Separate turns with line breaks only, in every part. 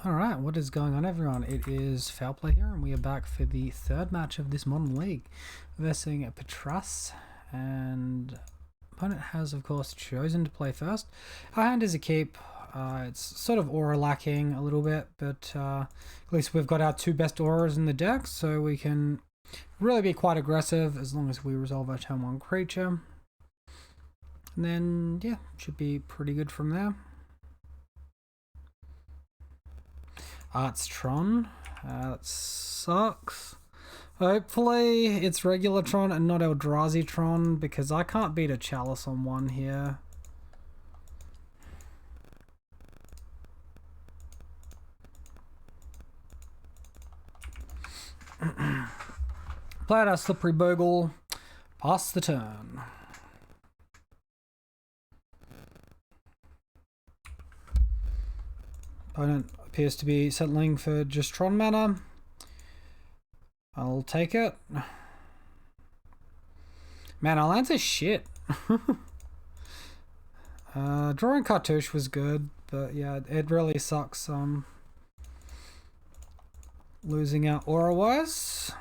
Alright, what is going on everyone? It is Foul Play here and we are back for the third match of this Modern League versing Patras, and opponent has of course chosen to play first. Our hand is a keep. It's sort of aura lacking a little bit, but at least we've got our two best auras in the deck, so we can really be quite aggressive as long as we resolve our turn 1 creature. And then yeah, should be pretty good from there. It's Tron. That sucks. Hopefully it's regular Tron and not Eldrazi Tron, because I can't beat a Chalice on one here. Play out our Slippery Bogle. Pass the turn. Opponent appears to be settling for just Tron mana. I'll take it. Man, our lands are shit. Drawing Cartouche was good, but yeah, it really sucks losing out aura-wise.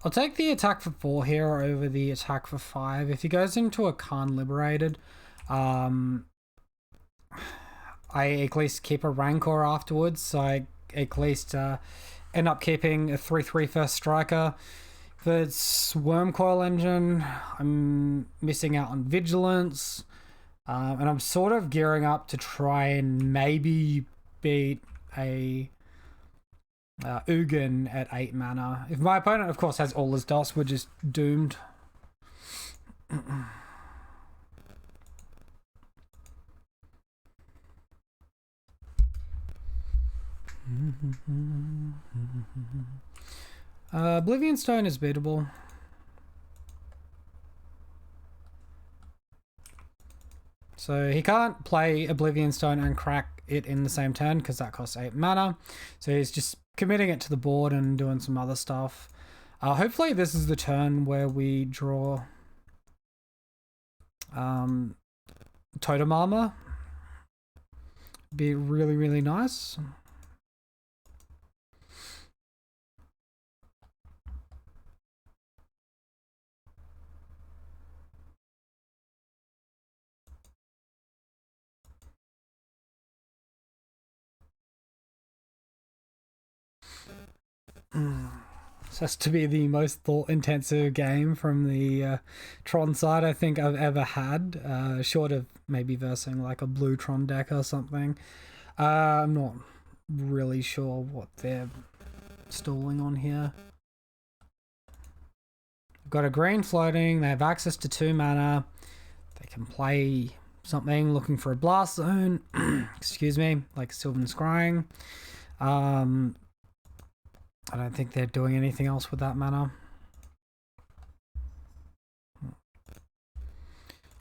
I'll take the attack for 4 here over the attack for 5. If he goes into a Khan Liberated, I at least keep a Rancor afterwards, so I at least end up keeping a 3/3 first striker. If it's Wormcoil Engine, I'm missing out on Vigilance, and I'm sort of gearing up to try and maybe beat a Ugin at 8 mana. If my opponent, of course, has all his DOS, we're just doomed. Oblivion Stone is beatable. So he can't play Oblivion Stone and crack it in the same turn because that costs 8 mana. So he's just committing it to the board and doing some other stuff. Hopefully this is the turn where we draw Totem Armor. Be really, really nice. This has to be the most thought-intensive game from the Tron side I think I've ever had, short of maybe versing like a blue Tron deck or something. I'm not really sure what they're stalling on here. They've got a green floating, they have access to 2 mana, they can play something looking for a blast zone, excuse me, like Sylvan Scrying. I don't think they're doing anything else with that mana.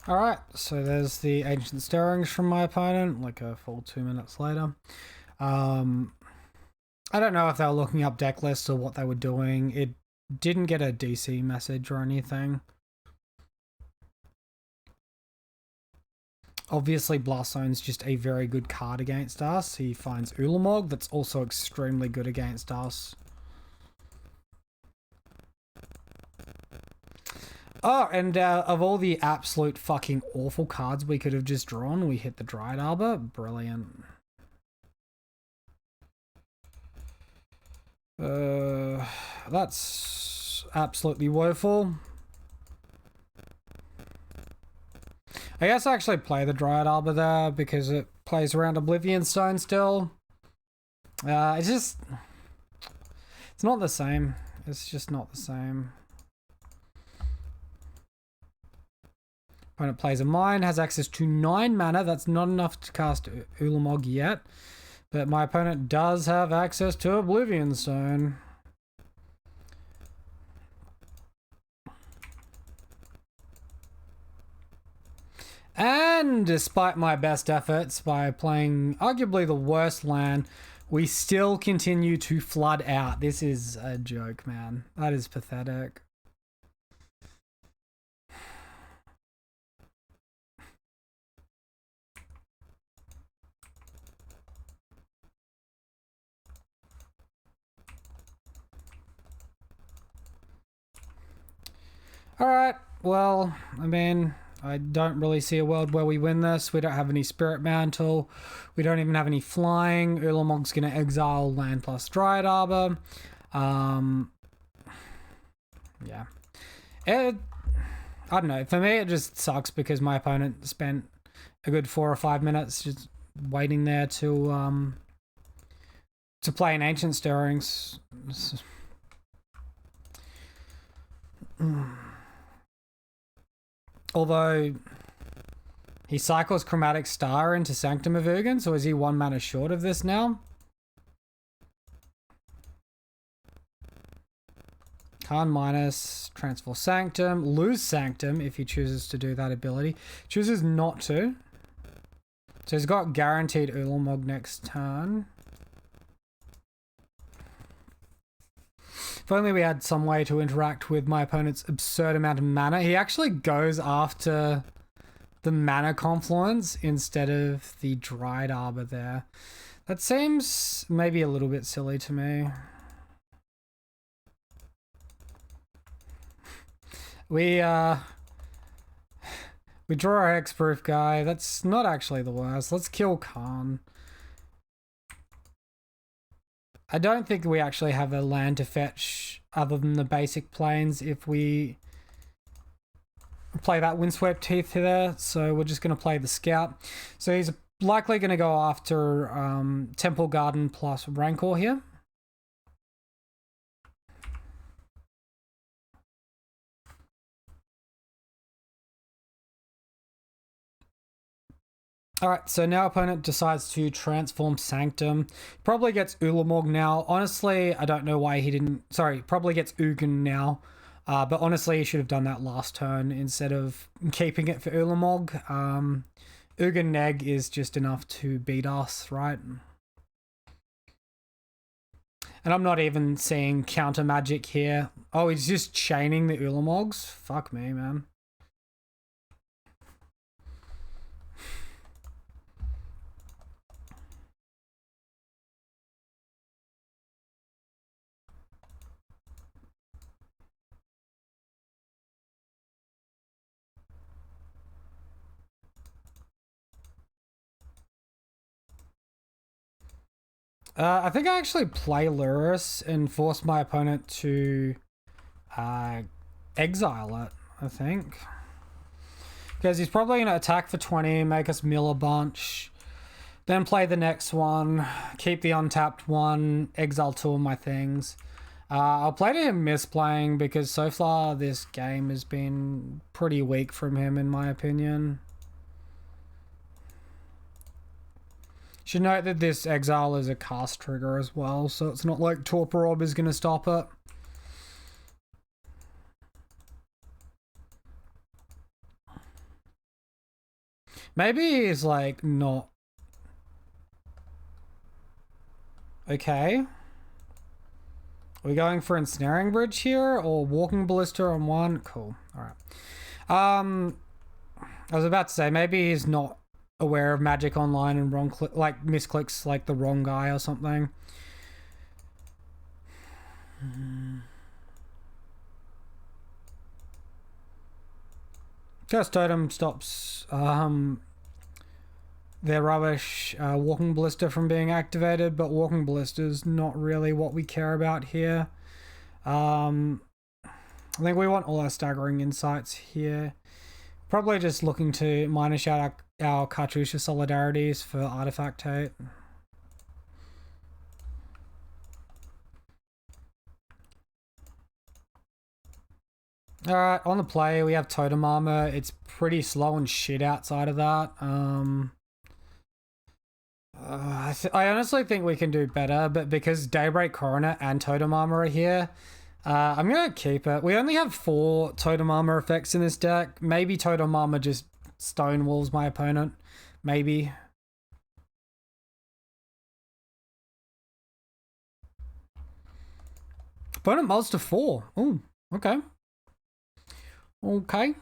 Alright, so there's the Ancient Stirrings from my opponent, like a full 2 minutes later. I don't know if they were looking up deck lists or what they were doing. It didn't get a DC message or anything. Obviously, Blast Zone's just a very good card against us. He finds Ulamog, that's also extremely good against us. Oh, and of all the absolute fucking awful cards we could have just drawn, we hit the Dryad Arbor. Brilliant. That's absolutely woeful. I guess I actually play the Dryad Arbor there because it plays around Oblivion Stone still. It's not the same. It's just not the same. Opponent plays a mine, has access to 9 mana. That's not enough to cast Ulamog yet. But my opponent does have access to Oblivion Stone. And despite my best efforts by playing arguably the worst land, we still continue to flood out. This is a joke, man. That is pathetic. Alright, well, I mean, I don't really see a world where we win this. We don't have any Spirit Mantle. We don't even have any flying. Ulamog's going to exile land plus Dryad Arbor. Yeah. I don't know. For me, it just sucks because my opponent spent a good 4 or 5 minutes just waiting there to play an Ancient Stirrings. Although he cycles Chromatic Star into Sanctum of Ugin, so is he 1 mana short of this now? Khan minus, transfer Sanctum, lose Sanctum if he chooses to do that ability. Chooses not to. So he's got guaranteed Ulamog next turn. If only we had some way to interact with my opponent's absurd amount of mana. He actually goes after the mana confluence instead of the Dryad Arbor there. That seems maybe a little bit silly to me. We draw our Hexproof guy. That's not actually the worst. Let's kill Khan. I don't think we actually have a land to fetch other than the basic plains if we play that Windswept Teeth there. So we're just going to play the Scout. So he's likely going to go after Temple Garden plus Rancor here. Alright, so now opponent decides to transform Sanctum. Probably gets Ulamog now. Honestly, I don't know why he didn't... Sorry, probably gets Ugin now. But honestly, he should have done that last turn instead of keeping it for Ulamog. Ugin Neg is just enough to beat us, right? And I'm not even seeing counter magic here. Oh, he's just chaining the Ulamogs? Fuck me, man. I think I actually play Lurrus and force my opponent to exile it, I think. Because he's probably going to attack for 20, make us mill a bunch, then play the next one, keep the untapped one, exile 2 of my things. I'll play to him misplaying because so far this game has been pretty weak from him in my opinion. Should note that this exile is a cast trigger as well, so it's not like Torpor Orb is going to stop it. Maybe he's like not... Okay. Are we going for Ensnaring Bridge here or Walking Ballista on 1? Cool. Alright. I was about to say, maybe he's not aware of Magic Online and wrong click, like misclicks like the wrong guy or something. Curse Totem stops their rubbish Walking Ballista from being activated, but Walking Ballista is not really what we care about here. I think we want all our Staggering Insights here. Probably just looking to minus out our Cartouche Solidarities for Artifact Hate. Alright, on the play, we have Totem Armor. It's pretty slow and shit outside of that. I honestly think we can do better, but because Daybreak Coroner and Totem Armor are here, I'm going to keep it. We only have 4 Totem Armor effects in this deck. Maybe Totem Armor just stonewalls my opponent. Maybe. Opponent mulls to 4. Ooh, okay. Okay.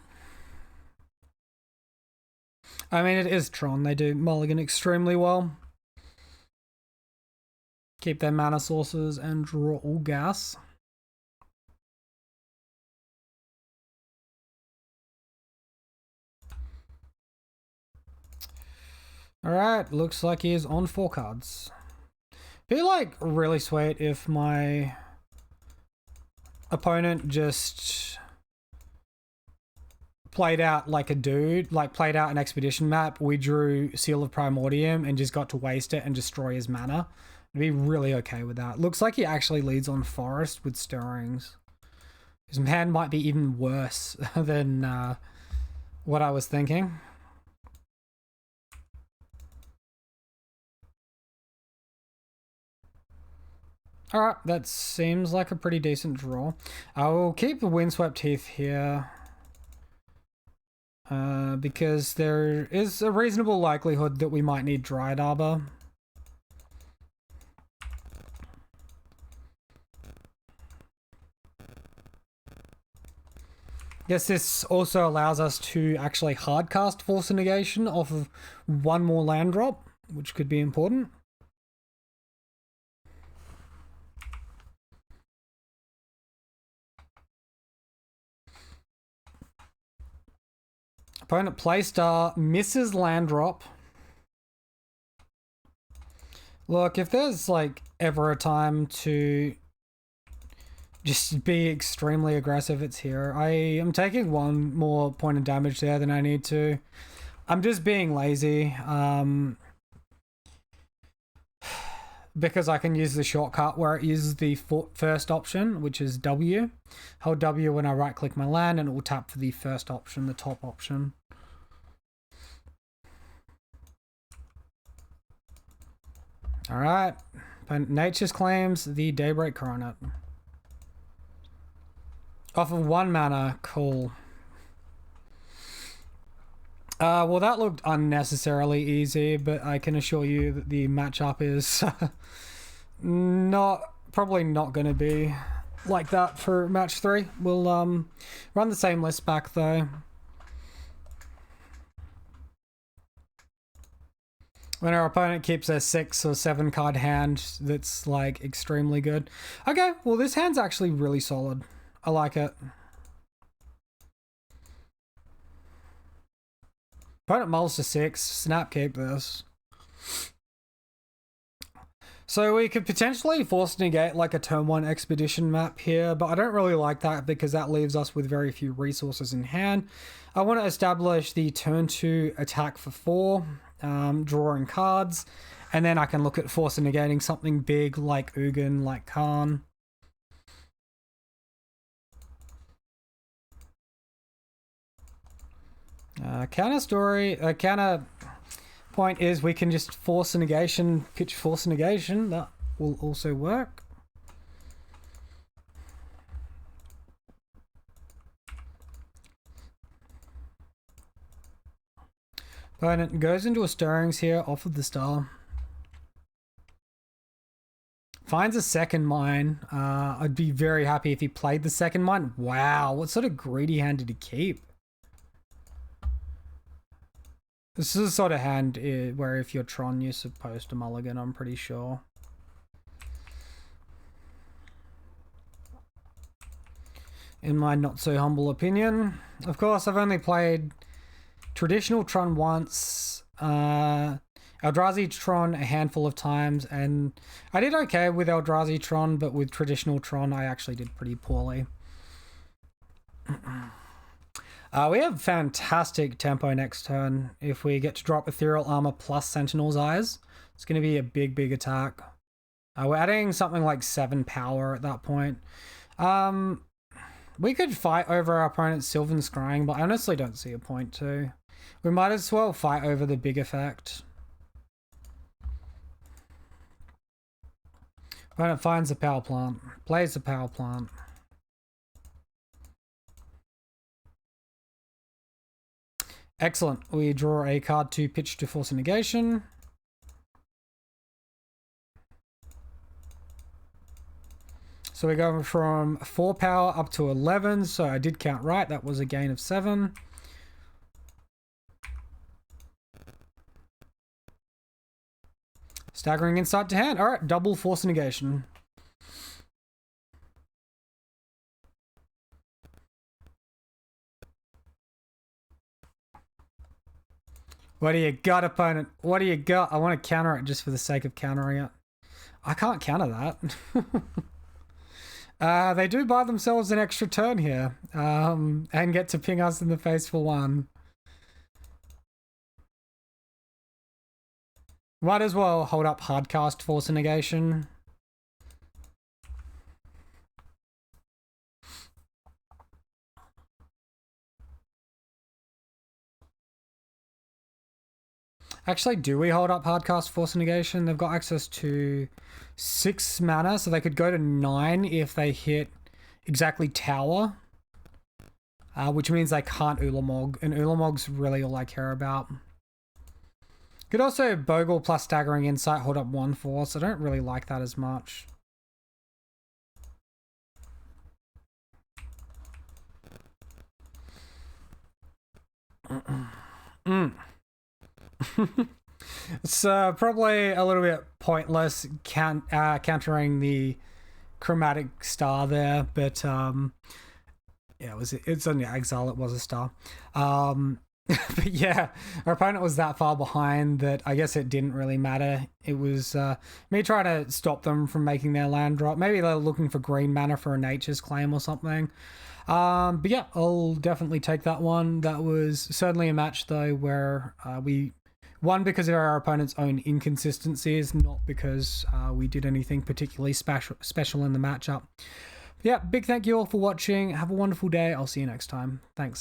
I mean, it is Tron. They do mulligan extremely well. Keep their mana sources and draw all gas. Alright, looks like he is on 4 cards. Be like really sweet if my opponent just played out like a dude, like played out an expedition map, we drew Seal of Primordium and just got to waste it and destroy his mana. I'd be really okay with that. Looks like he actually leads on Forest with Stirrings. His hand might be even worse than what I was thinking. Alright, that seems like a pretty decent draw. I will keep the Windswept Heath here. Because there is a reasonable likelihood that we might need Dryad Arbor. Guess this also allows us to actually hardcast Force of Negation off of one more land drop, which could be important. Opponent Playstar misses land drop. Look, if there's like ever a time to just be extremely aggressive, it's here. I am taking one more point of damage there than I need to. I'm just being lazy. Because I can use the shortcut where it uses the first option, which is W. Hold W when I right click my land and it will tap for the first option, the top option. Alright, Nature's Claims the Daybreak Coronet. Off of 1 mana, cool. Well, that looked unnecessarily easy, but I can assure you that the matchup is probably not going to be like that for match 3. We'll run the same list back though. When our opponent keeps a 6 or 7 card hand that's like extremely good. Okay, well this hand's actually really solid. I like it. Opponent mulls to 6. Snap keep this. So we could potentially force negate like a turn 1 expedition map here, but I don't really like that because that leaves us with very few resources in hand. I want to establish the turn 2 attack for 4, drawing cards, and then I can look at force negating something big like Ugin, like Khan. Counter point is we can just force a negation, pitch force a negation. That will also work. Opponent goes into a Stirrings here off of the star. Finds a second mine. I'd be very happy if he played the second mine. Wow, what sort of greedy hand did he keep? This is the sort of hand where if you're Tron, you're supposed to mulligan, I'm pretty sure. In my not so humble opinion. Of course, I've only played traditional Tron once, Eldrazi Tron a handful of times, and I did okay with Eldrazi Tron, but with traditional Tron, I actually did pretty poorly. We have fantastic tempo next turn. If we get to drop Ethereal Armor plus Sentinel's Eyes, it's going to be a big, big attack. We're adding something like 7 power at that point. We could fight over our opponent's Sylvan Scrying, but I honestly don't see a point to. We might as well fight over the big effect. Opponent finds a power plant, plays the power plant. Excellent. We draw a card to pitch to force a negation. So we go from 4 power up to 11. So I did count right. That was a gain of 7. Staggering Insight to hand. All right, double force negation. What do you got, opponent? What do you got? I want to counter it just for the sake of countering it. I can't counter that. They do buy themselves an extra turn here, and get to ping us in the face for one. Might as well hold up Hardcast Force of Negation. Actually, do we hold up Hardcast Force of Negation? They've got access to 6 mana, so they could go to 9 if they hit exactly Tower. Which means they can't Ulamog, and Ulamog's really all I care about. Could also Bogle plus Staggering Insight hold up 1 force. I don't really like that as much. It's probably a little bit pointless countering the Chromatic Star there, but yeah, it's on the Exile, it was a star. But yeah, our opponent was that far behind that I guess it didn't really matter. It was me trying to stop them from making their land drop. Maybe they're looking for green mana for a Nature's Claim or something. But yeah, I'll definitely take that one. That was certainly a match though where we won because of our opponent's own inconsistencies, not because we did anything particularly special in the matchup. But yeah, big thank you all for watching. Have a wonderful day. I'll see you next time. Thanks.